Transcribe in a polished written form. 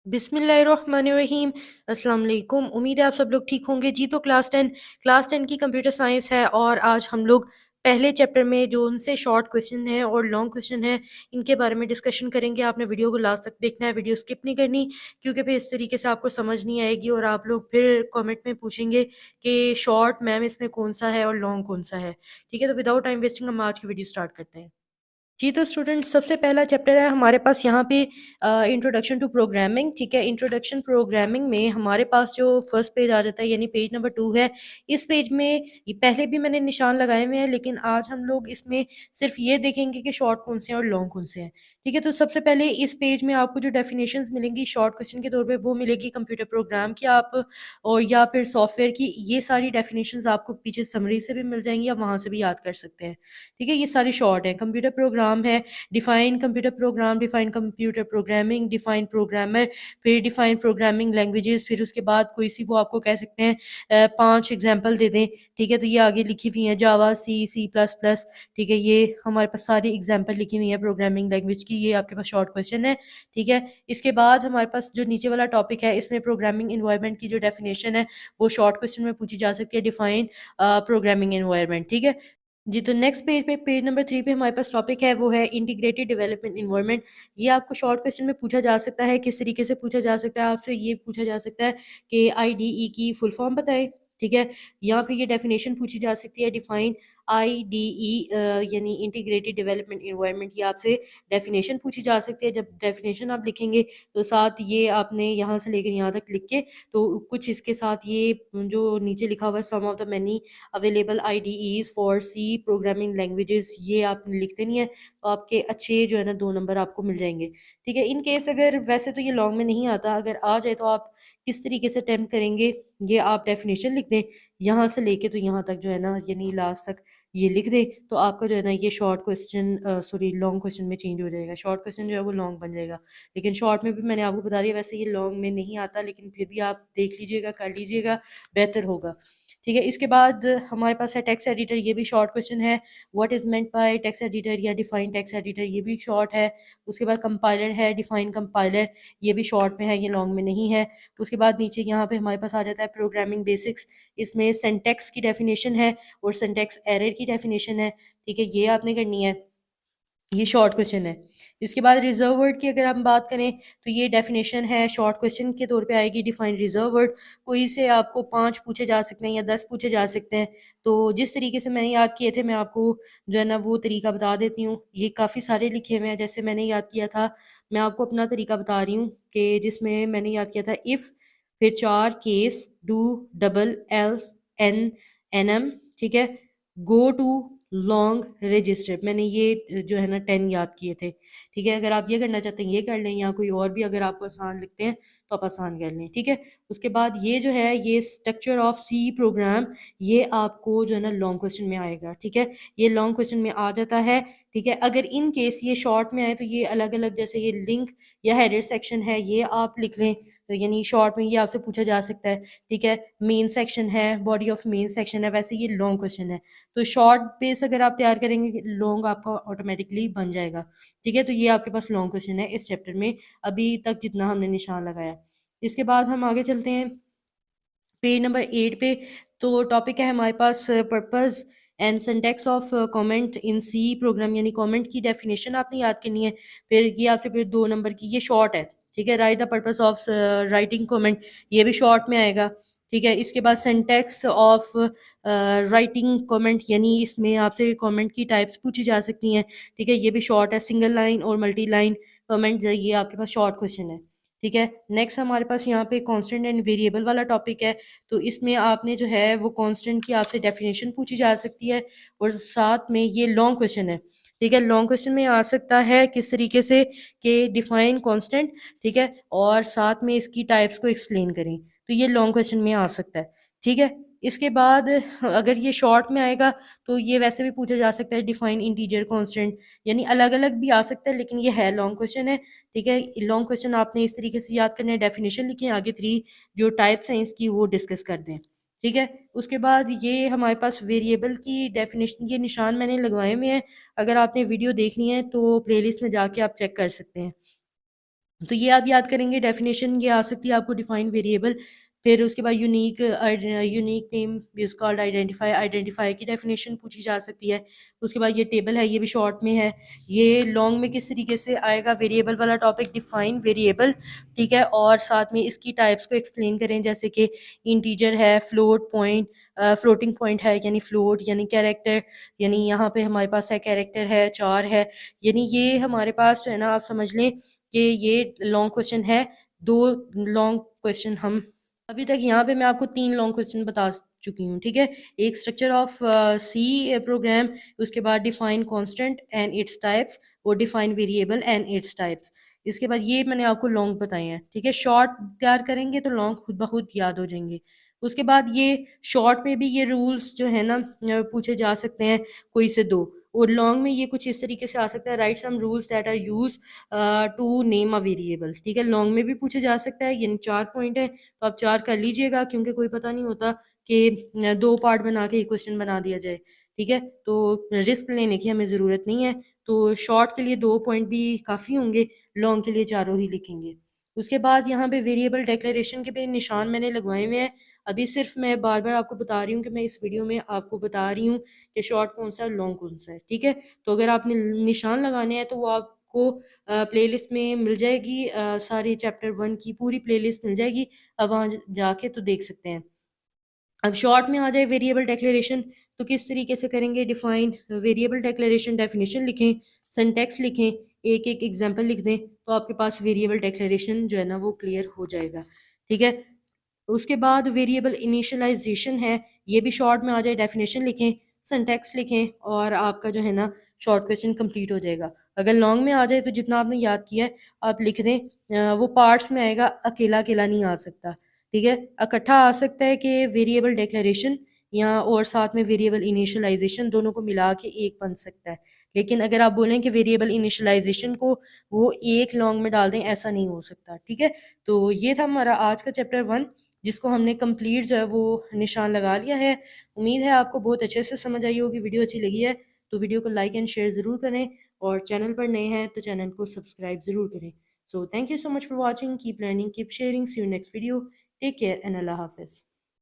बिस्मिल्लाहिर्रहमानिर्रहीम। अस्सलाम वालेकुम। उम्मीद है आप सब लोग ठीक होंगे। जी तो क्लास टेन की कंप्यूटर साइंस है और आज हम लोग पहले चैप्टर में जो उनसे शॉर्ट क्वेश्चन है और लॉन्ग क्वेश्चन है इनके बारे में डिस्कशन करेंगे। आपने वीडियो को लास्ट तक देखना है, वीडियो स्किप नहीं करनी, क्योंकि फिर इस तरीके से आपको समझ नहीं आएगी और आप लोग फिर कमेंट में पूछेंगे कि शॉर्ट मैम इसमें कौन सा है और लॉन्ग कौन सा है। ठीक है, तो विदाउट टाइम वेस्टिंग हम आज की वीडियो स्टार्ट करते हैं। जी तो स्टूडेंट, सबसे पहला चैप्टर है हमारे पास यहाँ पे इंट्रोडक्शन टू प्रोग्रामिंग। ठीक है, इंट्रोडक्शन प्रोग्रामिंग में हमारे पास जो फर्स्ट पेज आ जाता है यानी पेज नंबर 2 है। इस पेज में ये पहले भी मैंने निशान लगाए हुए हैं, लेकिन आज हम लोग इसमें सिर्फ ये देखेंगे कि शॉर्ट कौन से हैं और लॉन्ग कौन से हैं। ठीक है, तो सबसे पहले इस पेज में आपको जो डेफिनेशंस मिलेंगी शॉर्ट क्वेश्चन के तौर पे वो मिलेगी कंप्यूटर प्रोग्राम की आप और या फिर सॉफ्टवेयर की। ये सारी डेफिनेशंस आपको पीछे समरी से भी मिल जाएंगी, आप वहाँ से भी याद कर सकते हैं। ठीक है, ये सारी शॉर्ट है। कंप्यूटर प्रोग्राम है, define computer program, define computer programming, define programmer, फिर डिफाइन प्रोग्रामिंग लैंग्वेजेस, फिर उसके बाद कोई सी वो आपको कह सकते हैं 5 एग्जांपल दे दें। ठीक है, तो ये आगे लिखी हुई हैं जावा, सी प्लस प्लस। ठीक है, ये हमारे पास सारी एग्जांपल लिखी हुई हैं प्रोग्रामिंग लैंग्वेज की। ये आपके पास शॉर्ट क्वेश्चन है। ठीक है, इसके बाद हमारे पास जो नीचे वाला टॉपिक है इसमें प्रोग्रामिंग इन्वायरमेंट की जो डेफिनेशन है वो शॉर्ट क्वेश्चन में पूछी जा सकती है, डिफाइन प्रोग्रामिंग इन्वायरमेंट। ठीक है जी, तो नेक्स्ट पेज पे पेज नंबर 3 पे हमारे पास टॉपिक है वो है इंटीग्रेटेड डेवलपमेंट एनवायरनमेंट। ये आपको शॉर्ट क्वेश्चन में पूछा जा सकता है। किस तरीके से पूछा जा सकता है आपसे? ये पूछा जा सकता है कि आईडीई की फुल फॉर्म बताएं। ठीक है, यहाँ पे ये डेफिनेशन पूछी जा सकती है, डिफाइन आईडीई यानी इंटीग्रेटेड डेवलपमेंट एनवायरनमेंट। ये आपसे डेफिनेशन पूछी जा सकती है। जब डेफिनेशन आप लिखेंगे तो साथ ये आपने यहाँ से लेकर यहाँ तक लिख के तो कुछ इसके साथ ये जो नीचे लिखा हुआ है some of the many available IDEs for C programming languages, ये आप लिखते नहीं है तो आपके अच्छे जो है ना 2 नंबर आपको मिल जाएंगे। ठीक है, इन केस अगर वैसे तो ये लॉन्ग में नहीं आता, अगर आ जाए तो आप किस तरीके से अटेम्प्ट करेंगे, ये आप डेफिनेशन लिख दें यहाँ से लेके तो यहाँ तक जो है ना यानी लास्ट तक ये लिख दें तो आपका जो है ना ये short question sorry long question में चेंज हो जाएगा। शॉर्ट क्वेश्चन जो है वो लॉन्ग बन जाएगा। लेकिन शॉर्ट में भी मैंने आपको बता दिया, वैसे ये लॉन्ग में नहीं आता, लेकिन फिर भी आप देख लीजिएगा, कर लीजिएगा, बेहतर होगा। ठीक है, इसके बाद हमारे पास है टेक्स्ट एडिटर। ये भी शॉर्ट क्वेश्चन है। What is meant by text editor या डिफाइन टेक्स्ट एडिटर, ये भी शॉर्ट है। उसके बाद कंपाइलर है, डिफाइन कंपाइलर, ये भी शॉर्ट में है, ये लॉन्ग में नहीं है। उसके बाद नीचे यहाँ पे हमारे पास आ जाता है प्रोग्रामिंग बेसिक्स। इसमें सिंटैक्स की डेफिनेशन है और सिंटैक्स एरर की डेफिनेशन है। ठीक है, ये आपने करनी है, ये शॉर्ट क्वेश्चन है। इसके बाद रिजर्व वर्ड की अगर हम बात करें तो ये डेफिनेशन है, शॉर्ट क्वेश्चन के तौर पे आएगी, डिफाइन रिजर्व वर्ड। कोई से आपको 5 पूछे जा सकते हैं या 10 पूछे जा सकते हैं। तो जिस तरीके से मैंने याद किए थे मैं आपको जो है ना वो तरीका बता देती हूँ। ये काफ़ी सारे लिखे हुए हैं, जैसे मैंने याद किया था, मैं आपको अपना तरीका बता रही हूँ कि जिसमें मैंने याद किया था इफ़, फिर 4 case, do, double, else, N, ठीक है, गो टू, लॉन्ग, रजिस्टर। मैंने ये जो है ना 10 याद किए थे। ठीक है, अगर आप ये करना चाहते हैं ये कर लें, या कोई और भी अगर आपको आसान लगते हैं तो आप आसान कर लें। ठीक है, उसके बाद ये जो है ये स्ट्रक्चर ऑफ सी प्रोग्राम, ये आपको जो है ना लॉन्ग क्वेश्चन में आएगा। ठीक है, ये लॉन्ग क्वेश्चन में आ जाता है। ठीक है, अगर इन केस ये शॉर्ट में आए तो ये अलग अलग, जैसे ये लिंक या हेडर सेक्शन है ये आप लिख लें, तो यानी शॉर्ट में ये आपसे पूछा जा सकता है। ठीक है, मेन सेक्शन है, बॉडी ऑफ मेन सेक्शन है, वैसे ये लॉन्ग क्वेश्चन है। तो शॉर्ट बेस अगर आप तैयार करेंगे लॉन्ग आपका ऑटोमेटिकली बन जाएगा। ठीक है, तो ये आपके पास लॉन्ग क्वेश्चन है इस चैप्टर में अभी तक जितना हमने निशान लगाया। इसके बाद हम आगे चलते हैं पेज नंबर 8 पे। तो टॉपिक है हमारे पास purpose and syntax of comment in C program, यानी कमेंट की डेफिनेशन आपने याद करनी है। फिर ये आपसे फिर 2 नंबर की, ये शॉर्ट है। ठीक है, right the purpose of writing comment, ये भी शॉर्ट में आएगा। ठीक है, इसके बाद सिंटैक्स ऑफ राइटिंग कमेंट, यानी इसमें आपसे कमेंट की टाइप्स पूछी जा सकती हैं। ठीक है, ये भी शॉर्ट है। सिंगल लाइन और मल्टी लाइन कमेंट, ये आपके पास शॉर्ट क्वेश्चन है। ठीक है, नेक्स्ट हमारे पास यहाँ पे कांस्टेंट एंड वेरिएबल वाला टॉपिक है। तो इसमें आपने जो है वो कांस्टेंट की आपसे डेफिनेशन पूछी जा सकती है और साथ में ये लॉन्ग क्वेश्चन है। ठीक है, लॉन्ग क्वेश्चन में आ सकता है किस तरीके से कि डिफाइन कांस्टेंट, ठीक है, और साथ में इसकी टाइप्स को एक्सप्लेन करें, तो ये लॉन्ग क्वेश्चन में आ सकता है। ठीक है, इसके बाद अगर ये शॉर्ट में आएगा तो ये वैसे भी पूछा जा सकता है, डिफाइन इंटीजर कांस्टेंट, यानी अलग अलग भी आ सकता है, लेकिन ये है लॉन्ग क्वेश्चन है। ठीक है, लॉन्ग क्वेश्चन आपने इस तरीके से याद करना है, डेफिनेशन लिखें, आगे 3 जो टाइप्स हैं इसकी वो डिस्कस कर दें। ठीक है, उसके बाद ये हमारे पास वेरिएबल की डेफिनेशन, ये निशान मैंने लगवाए हुए हैं, अगर आपने वीडियो देखनी है तो प्लेलिस्ट में जाके आप चेक कर सकते हैं। तो ये आप याद करेंगे। डेफिनेशन ये आ सकती है आपको, डिफाइन वेरिएबल, फिर उसके बाद unique name is called identify, identify की डेफिनेशन पूछी जा सकती है। उसके बाद ये टेबल है, ये भी शॉर्ट में है। ये लॉन्ग में किस तरीके से आएगा, वेरिएबल वाला टॉपिक, डिफाइन वेरिएबल, ठीक है, और साथ में इसकी टाइप्स को एक्सप्लेन करें, जैसे कि इंटीजर है, फ्लोट पॉइंट, फ्लोटिंग पॉइंट है यानी फ्लोट, यानी कैरेक्टर, यानी यहाँ पे हमारे पास है कैरेक्टर है, चार है, यानी ये हमारे पास जो है ना, आप समझ लें कि ये लॉन्ग क्वेश्चन है। दो लॉन्ग क्वेश्चन हम अभी तक यहाँ पे मैं आपको तीन लॉन्ग क्वेश्चन बता चुकी हूँ, ठीक है। एक स्ट्रक्चर ऑफ सी प्रोग्राम, उसके बाद define constant and its types, और define variable and its types. इसके बाद ये मैंने आपको लॉन्ग बताए हैं, ठीक है। शॉर्ट तैयार करेंगे तो लॉन्ग खुद ब खुद याद हो जाएंगे। उसके बाद ये शॉर्ट में भी ये रूल्स जो है ना पूछे जा सकते हैं, कोई से दो। और लॉन्ग में ये कुछ इस तरीके से आ सकता है, right some rules that are use to name a variable, ठीक है। लॉन्ग में भी पूछा जा सकता है, यानी चार पॉइंट है तो आप चार कर लीजिएगा, क्योंकि कोई पता नहीं होता कि दो पार्ट बना के एक क्वेश्चन बना दिया जाए, ठीक है। तो रिस्क लेने की हमें ज़रूरत नहीं है। तो शॉर्ट के लिए दो पॉइंट भी काफ़ी होंगे, लॉन्ग के लिए चारों ही लिखेंगे। उसके बाद यहाँ पे वेरिएबल डिक्लेरेशन के भी निशान मैंने लगवाए हुए हैं। अभी सिर्फ मैं बार बार आपको बता रही हूँ कि मैं इस वीडियो में आपको बता रही हूँ कि शॉर्ट कौन सा है, लॉन्ग कौन सा है, ठीक है। तो अगर आपने निशान लगाने हैं तो वो आपको प्लेलिस्ट में मिल जाएगी, सारे चैप्टर 1 की पूरी प्लेलिस्ट मिल जाएगी, अब वहाँ जाके तो देख सकते हैं। अब शॉर्ट में आ जाए वेरिएबल डिक्लेरेशन, तो किस तरीके से करेंगे, डिफाइन वेरिएबल डिक्लेरेशन, डेफिनेशन लिखें, सिंटैक्स लिखें, एक एक एग्जांपल लिख दें, तो आपके पास वेरिएबल डिक्लेरेशन जो है ना वो क्लियर हो जाएगा, ठीक है। उसके बाद वेरिएबल इनिशियलाइजेशन है, ये भी शॉर्ट में आ जाए, डेफिनेशन लिखें, सिंटैक्स लिखें, और आपका जो है ना शॉर्ट क्वेश्चन कंप्लीट हो जाएगा। अगर लॉन्ग में आ जाए तो जितना आपने याद किया है आप लिख दें, वो पार्ट्स में आएगा, अकेला अकेला नहीं आ सकता, ठीक है। इकट्ठा आ सकता है कि वेरिएबल डिक्लेरेशन या और साथ में वेरिएबल इनिशियलाइजेशन दोनों को मिला के एक बन सकता है। लेकिन अगर आप बोलें कि वेरिएबल इनिशियलाइजेशन को वो एक लॉन्ग में डाल दें, ऐसा नहीं हो सकता, ठीक है। तो ये था हमारा आज का चैप्टर 1, जिसको हमने कंप्लीट जो है वो निशान लगा लिया है। उम्मीद है आपको बहुत अच्छे से समझ आई होगी। वीडियो अच्छी लगी है तो वीडियो को लाइक एंड शेयर ज़रूर करें, और चैनल पर नए हैं तो चैनल को सब्सक्राइब ज़रूर करें। So thank you so much for watching, keep learning, keep sharing, see you next video, take care and अल्लाह हाफिज़।